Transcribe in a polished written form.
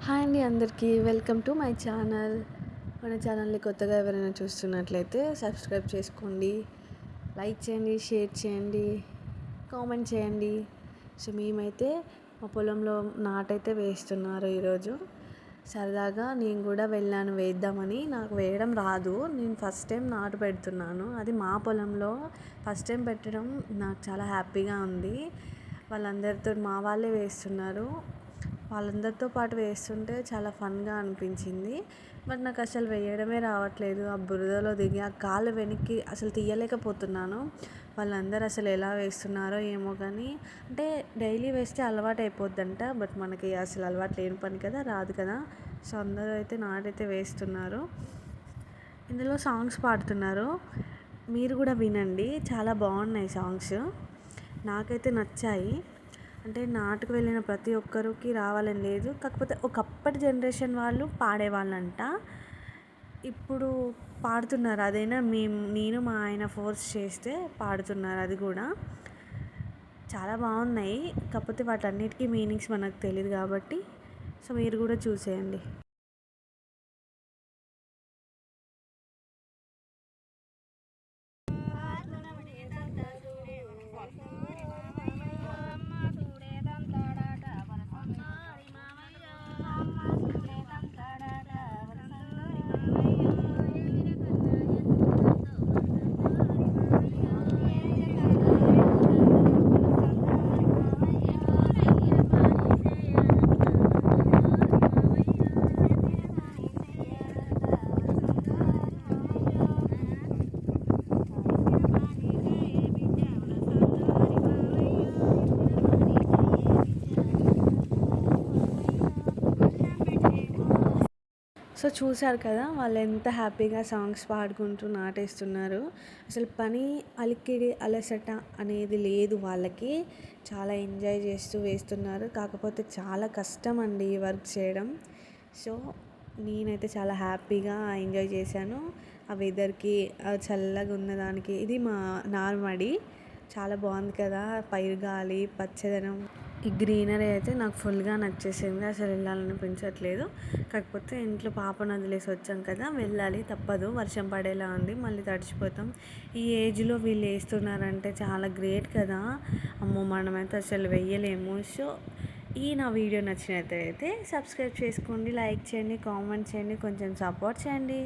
Hi అండి అందరికీ welcome to my channel. మన ఛానల్ని కొత్తగా ఎవరైనా చూస్తున్నట్లయితే సబ్స్క్రైబ్ చేసుకోండి, లైక్ చేయండి, షేర్ చేయండి, కామెంట్ చేయండి. సో మేమైతే మా పొలంలో నాటైతే వేస్తున్నారు ఈరోజు. సరదాగా నేను కూడా వెళ్ళాను వేద్దామని. నాకు వేయడం రాదు, నేను ఫస్ట్ టైం నాటు పెడుతున్నాను. అది మా పొలంలో ఫస్ట్ టైం పెట్టడం నాకు చాలా హ్యాపీగా ఉంది. వాళ్ళందరితో మా వాళ్ళే వేస్తున్నారు. వాళ్ళందరితో పాటు వేస్తుంటే చాలా ఫన్గా అనిపించింది. బట్ నాకు అసలు వేయడమే రావట్లేదు. ఆ బురదలో దిగి ఆ కాలు వెనక్కి అసలు తీయలేకపోతున్నాను. వాళ్ళందరూ అసలు ఎలా వేస్తున్నారో ఏమో కానీ, అంటే డైలీ వేస్తే అలవాటు అయిపోద్దంట. బట్ మనకి అసలు అలవాటు లేని పని కదా, రాదు కదా. సో అందరూ అయితే నాటైతే వేస్తున్నారు. ఇందులో సాంగ్స్ పాడుతున్నారు, మీరు కూడా వినండి. చాలా బాగున్నాయి సాంగ్స్, నాకైతే నచ్చాయి. అంటే నాటుకు వెళ్ళిన ప్రతి ఒక్కరికి రావాలని లేదు, కాకపోతే ఒకప్పటి జనరేషన్ వాళ్ళు పాడేవాళ్ళంట. ఇప్పుడు పాడుతున్నారు, అదైనా నేను మా ఆయన ఫోర్స్ చేస్తే పాడుతున్నారు. అది కూడా చాలా బాగున్నాయి, కాకపోతే వాటన్నిటికీ మీనింగ్స్ మనకు తెలియదు కాబట్టి. సో మీరు కూడా చూసేయండి. సో చూశారు కదా, వాళ్ళు ఎంత హ్యాపీగా సాంగ్స్ పాడుకుంటూ నాటేస్తున్నారు. అసలు పని అలికిడి అలసట అనేది లేదు వాళ్ళకి. చాలా ఎంజాయ్ చేస్తూ వేస్తున్నారు. కాకపోతే చాలా కష్టం అండి ఈ వర్క్ చేయడం. సో నేనైతే చాలా హ్యాపీగా ఎంజాయ్ చేశాను. ఆ వెదర్కి, ఆ చల్లగా ఉన్నదానికి. ఇది మా నార్మడి, చాలా బాగుంది కదా, పైరు గాలి, పచ్చదనం, ఈ గ్రీనరీ అయితే నాకు ఫుల్గా నచ్చేసింది. అసలు వెళ్ళాలనిపించట్లేదు. కాకపోతే ఇంట్లో పాపను వదిలేసి వచ్చాం కదా, వెళ్ళాలి తప్పదు. వర్షం పడేలా ఉంది, మళ్ళీ తడిచిపోతాం. ఈ ఏజ్లో వీళ్ళు వేస్తున్నారంటే చాలా గ్రేట్ కదా. అమ్మో, మనమైతే అసలు వెయ్యలేము. సో నా వీడియో నచ్చినట్లయితే సబ్స్క్రైబ్ చేసుకోండి, లైక్ చేయండి, కామెంట్ చేయండి, కొంచెం సపోర్ట్ చేయండి.